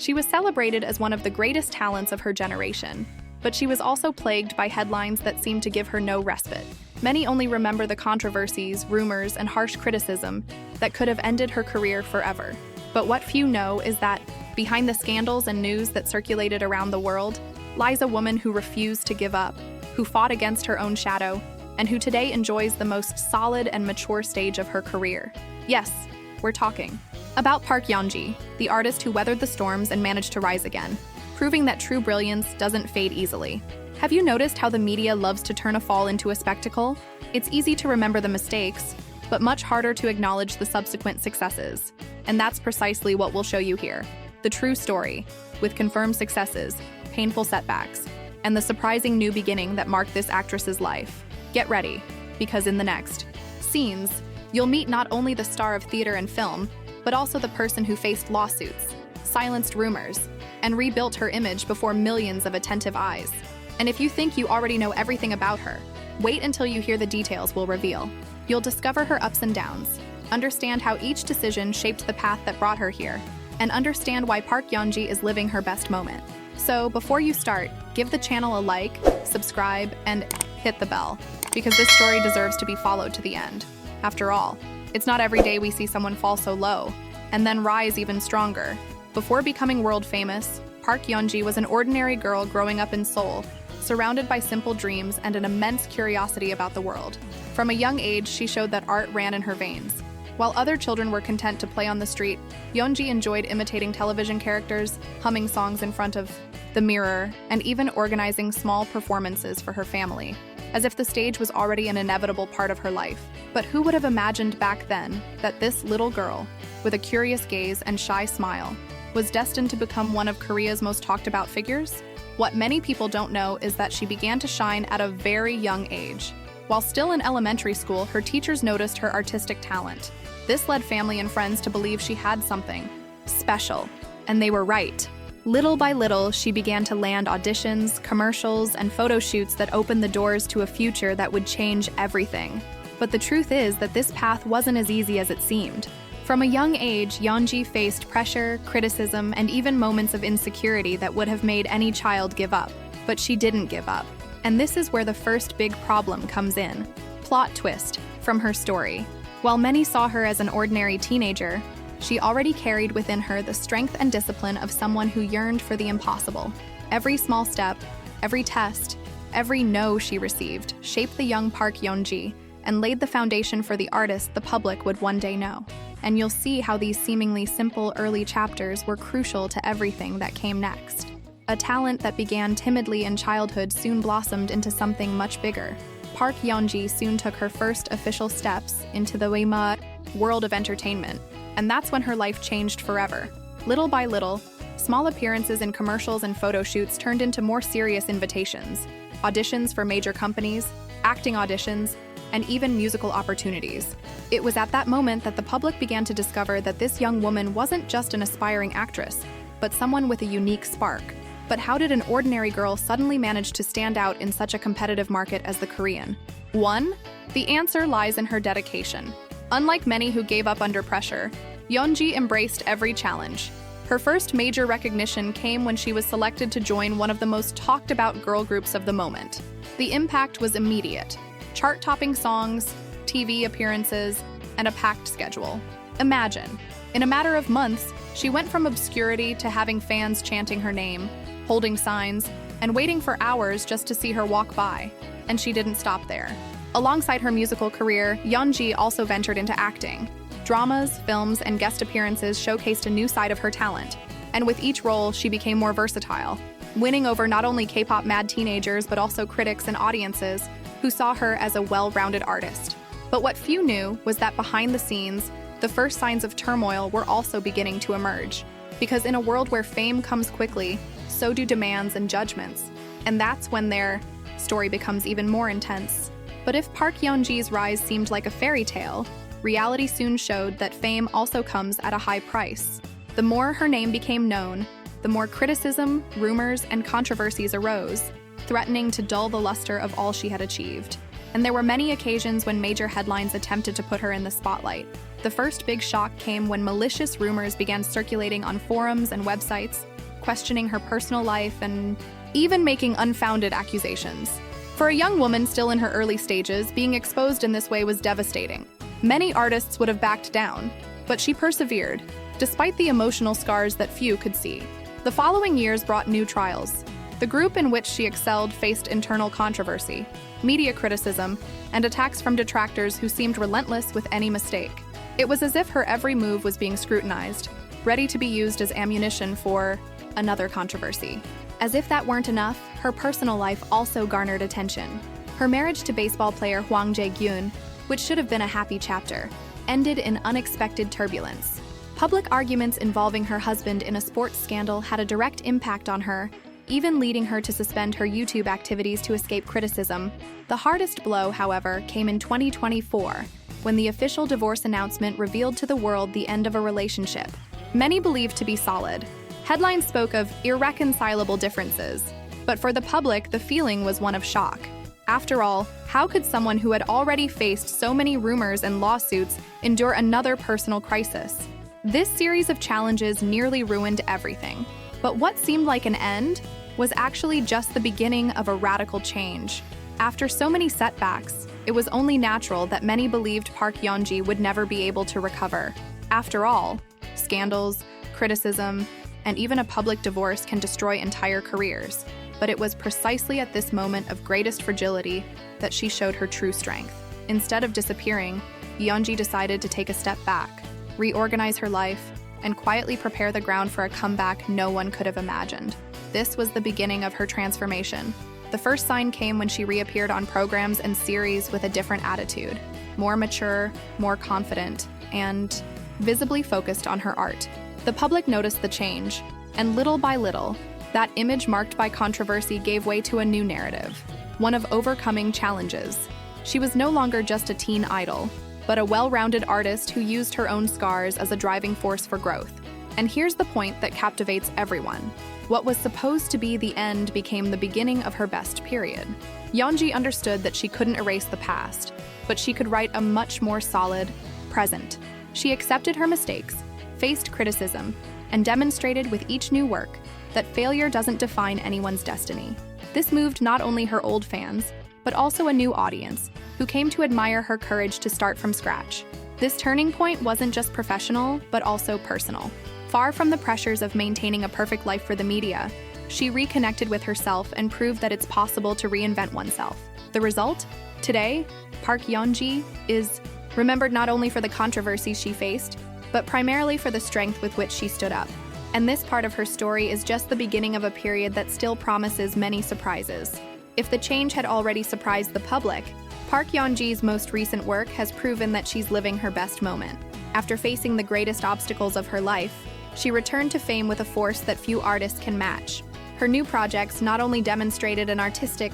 She was celebrated as one of the greatest talents of her generation, but she was also plagued by headlines that seemed to give her no respite. Many only remember the controversies, rumors, and harsh criticism that could have ended her career forever. But what few know is that, behind the scandals and news that circulated around the world, lies a woman who refused to give up, who fought against her own shadow, and who today enjoys the most solid and mature stage of her career. Yes, we're talking about Park Yeon-ji, the artist who weathered the storms and managed to rise again, proving that true brilliance doesn't fade easily. Have you noticed how the media loves to turn a fall into a spectacle? It's easy to remember the mistakes, but much harder to acknowledge the subsequent successes. And that's precisely what we'll show you here. The true story, with confirmed successes, painful setbacks, and the surprising new beginning that marked this actress's life. Get ready, because in the next scenes, you'll meet not only the star of theater and film, but also the person who faced lawsuits, silenced rumors, and rebuilt her image before millions of attentive eyes. And if you think you already know everything about her, wait until you hear the details we'll reveal. You'll discover her ups and downs, understand how each decision shaped the path that brought her here, and understand why Park Yeon-ji is living her best moment. So before you start, give the channel a like, subscribe, and hit the bell, because this story deserves to be followed to the end. After all, it's not every day we see someone fall so low, and then rise even stronger. Before becoming world famous, Park Yeon-ji was an ordinary girl growing up in Seoul, surrounded by simple dreams and an immense curiosity about the world. From a young age, she showed that art ran in her veins. While other children were content to play on the street, Yeon-ji enjoyed imitating television characters, humming songs in front of the mirror, and even organizing small performances for her family, as if the stage was already an inevitable part of her life. But who would have imagined back then that this little girl, with a curious gaze and shy smile, was destined to become one of Korea's most talked about figures? What many people don't know is that she began to shine at a very young age. While still in elementary school, her teachers noticed her artistic talent. This led family and friends to believe she had something special, and they were right. Little by little, she began to land auditions, commercials, and photo shoots that opened the doors to a future that would change everything. But the truth is that this path wasn't as easy as it seemed. From a young age, Yeon-ji faced pressure, criticism, and even moments of insecurity that would have made any child give up. But she didn't give up. And this is where the first big problem comes in. Plot twist from her story. While many saw her as an ordinary teenager, she already carried within her the strength and discipline of someone who yearned for the impossible. Every small step, every test, every no she received shaped the young Park Yeon-ji and laid the foundation for the artist the public would one day know. And you'll see how these seemingly simple early chapters were crucial to everything that came next. A talent that began timidly in childhood soon blossomed into something much bigger. Park Yeon-ji soon took her first official steps into the world of entertainment, and that's when her life changed forever. Little by little, small appearances in commercials and photo shoots turned into more serious invitations, auditions for major companies, acting auditions, and even musical opportunities. It was at that moment that the public began to discover that this young woman wasn't just an aspiring actress, but someone with a unique spark. But how did an ordinary girl suddenly manage to stand out in such a competitive market as the Korean? 1. The answer lies in her dedication. Unlike many who gave up under pressure, Yeon-ji embraced every challenge. Her first major recognition came when she was selected to join one of the most talked about girl groups of the moment. The impact was immediate. Chart-topping songs, TV appearances, and a packed schedule. Imagine, in a matter of months, she went from obscurity to having fans chanting her name, holding signs, and waiting for hours just to see her walk by. And she didn't stop there. Alongside her musical career, Yeon-ji also ventured into acting. Dramas, films, and guest appearances showcased a new side of her talent. And with each role, she became more versatile, winning over not only K-pop mad teenagers, but also critics and audiences who saw her as a well-rounded artist. But what few knew was that behind the scenes, the first signs of turmoil were also beginning to emerge. Because in a world where fame comes quickly, so do demands and judgments. And that's when their story becomes even more intense. But if Park Yeon-ji's rise seemed like a fairy tale, reality soon showed that fame also comes at a high price. The more her name became known, the more criticism, rumors, and controversies arose, threatening to dull the luster of all she had achieved. And there were many occasions when major headlines attempted to put her in the spotlight. The first big shock came when malicious rumors began circulating on forums and websites, questioning her personal life and even making unfounded accusations. For a young woman still in her early stages, being exposed in this way was devastating. Many artists would have backed down, but she persevered, despite the emotional scars that few could see. The following years brought new trials. The group in which she excelled faced internal controversy, media criticism, and attacks from detractors who seemed relentless with any mistake. It was as if her every move was being scrutinized, ready to be used as ammunition for another controversy. As if that weren't enough, her personal life also garnered attention. Her marriage to baseball player Hwang Jae-gyun, which should have been a happy chapter, ended in unexpected turbulence. Public arguments involving her husband in a sports scandal had a direct impact on her, even leading her to suspend her YouTube activities to escape criticism. The hardest blow, however, came in 2024, when the official divorce announcement revealed to the world the end of a relationship. Many believed to be solid. Headlines spoke of irreconcilable differences, but for the public, the feeling was one of shock. After all, how could someone who had already faced so many rumors and lawsuits endure another personal crisis? This series of challenges nearly ruined everything. But what seemed like an end was actually just the beginning of a radical change. After so many setbacks, it was only natural that many believed Park Yeon-ji would never be able to recover. After all, scandals, criticism, and even a public divorce can destroy entire careers. But it was precisely at this moment of greatest fragility that she showed her true strength. Instead of disappearing, Yeon-ji decided to take a step back, reorganize her life, and quietly prepare the ground for a comeback no one could have imagined. This was the beginning of her transformation. The first sign came when she reappeared on programs and series with a different attitude, more mature, more confident, and visibly focused on her art. The public noticed the change, and little by little, that image marked by controversy gave way to a new narrative, one of overcoming challenges. She was no longer just a teen idol, but a well-rounded artist who used her own scars as a driving force for growth. And here's the point that captivates everyone. What was supposed to be the end became the beginning of her best period. Yeon-ji understood that she couldn't erase the past, but she could write a much more solid present. She accepted her mistakes, faced criticism, and demonstrated with each new work that failure doesn't define anyone's destiny. This moved not only her old fans, but also a new audience who came to admire her courage to start from scratch. This turning point wasn't just professional, but also personal. Far from the pressures of maintaining a perfect life for the media, she reconnected with herself and proved that it's possible to reinvent oneself. The result? Today, Park Yeon-ji is remembered not only for the controversies she faced, but primarily for the strength with which she stood up. And this part of her story is just the beginning of a period that still promises many surprises. If the change had already surprised the public, Park Yeon-ji's most recent work has proven that she's living her best moment. After facing the greatest obstacles of her life, she returned to fame with a force that few artists can match. Her new projects not only demonstrated an artistic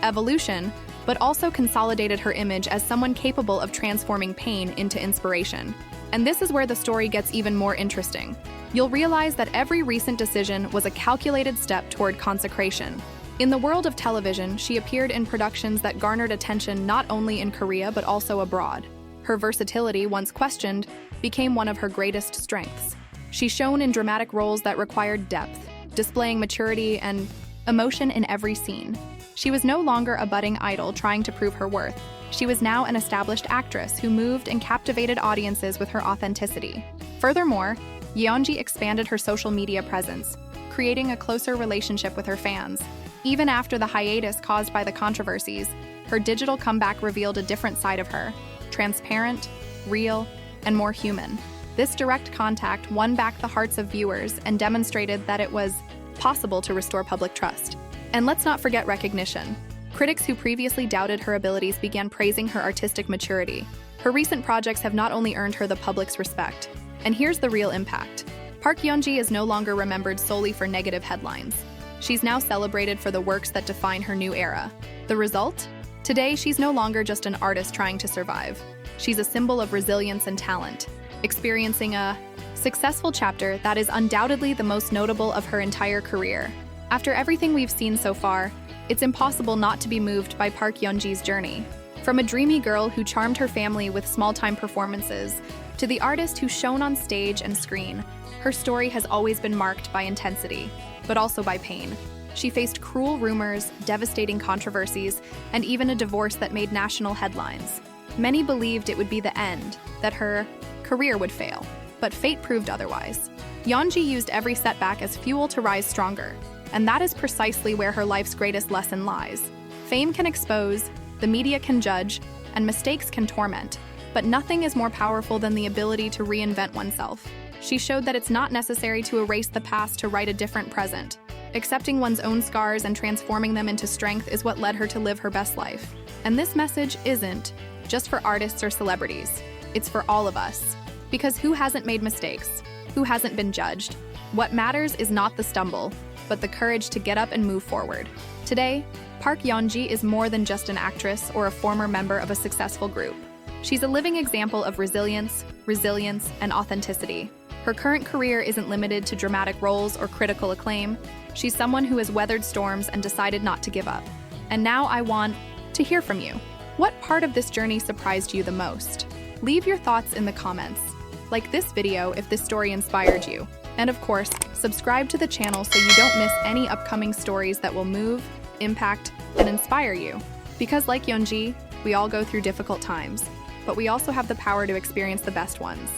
evolution, but also consolidated her image as someone capable of transforming pain into inspiration. And this is where the story gets even more interesting. You'll realize that every recent decision was a calculated step toward consecration. In the world of television, she appeared in productions that garnered attention not only in Korea but also abroad. Her versatility, once questioned, became one of her greatest strengths. She shone in dramatic roles that required depth, displaying maturity and emotion in every scene. She was no longer a budding idol trying to prove her worth. She was now an established actress who moved and captivated audiences with her authenticity. Furthermore, Yeon-ji expanded her social media presence, creating a closer relationship with her fans. Even after the hiatus caused by the controversies, her digital comeback revealed a different side of her, transparent, real, and more human. This direct contact won back the hearts of viewers and demonstrated that it was possible to restore public trust. And let's not forget recognition. Critics who previously doubted her abilities began praising her artistic maturity. Her recent projects have not only earned her the public's respect, and here's the real impact. Park Yeon-ji is no longer remembered solely for negative headlines. She's now celebrated for the works that define her new era. The result? Today, she's no longer just an artist trying to survive. She's a symbol of resilience and talent, experiencing a successful chapter that is undoubtedly the most notable of her entire career. After everything we've seen so far, it's impossible not to be moved by Park Yeon-ji's journey. From a dreamy girl who charmed her family with small-time performances to the artist who shone on stage and screen, her story has always been marked by intensity, but also by pain. She faced cruel rumors, devastating controversies, and even a divorce that made national headlines. Many believed it would be the end, that her career would fail, but fate proved otherwise. Yeon-ji used every setback as fuel to rise stronger, and that is precisely where her life's greatest lesson lies. Fame can expose, the media can judge, and mistakes can torment, but nothing is more powerful than the ability to reinvent oneself. She showed that it's not necessary to erase the past to write a different present. Accepting one's own scars and transforming them into strength is what led her to live her best life. And this message isn't just for artists or celebrities. It's for all of us. Because who hasn't made mistakes? Who hasn't been judged? What matters is not the stumble, but the courage to get up and move forward. Today, Park Yeon-ji is more than just an actress or a former member of a successful group. She's a living example of resilience, and authenticity. Her current career isn't limited to dramatic roles or critical acclaim. She's someone who has weathered storms and decided not to give up. And now I want to hear from you. What part of this journey surprised you the most? Leave your thoughts in the comments. Like this video if this story inspired you. And of course, subscribe to the channel so you don't miss any upcoming stories that will move, impact, and inspire you. Because like Yeon-ji, we all go through difficult times, but we also have the power to experience the best ones.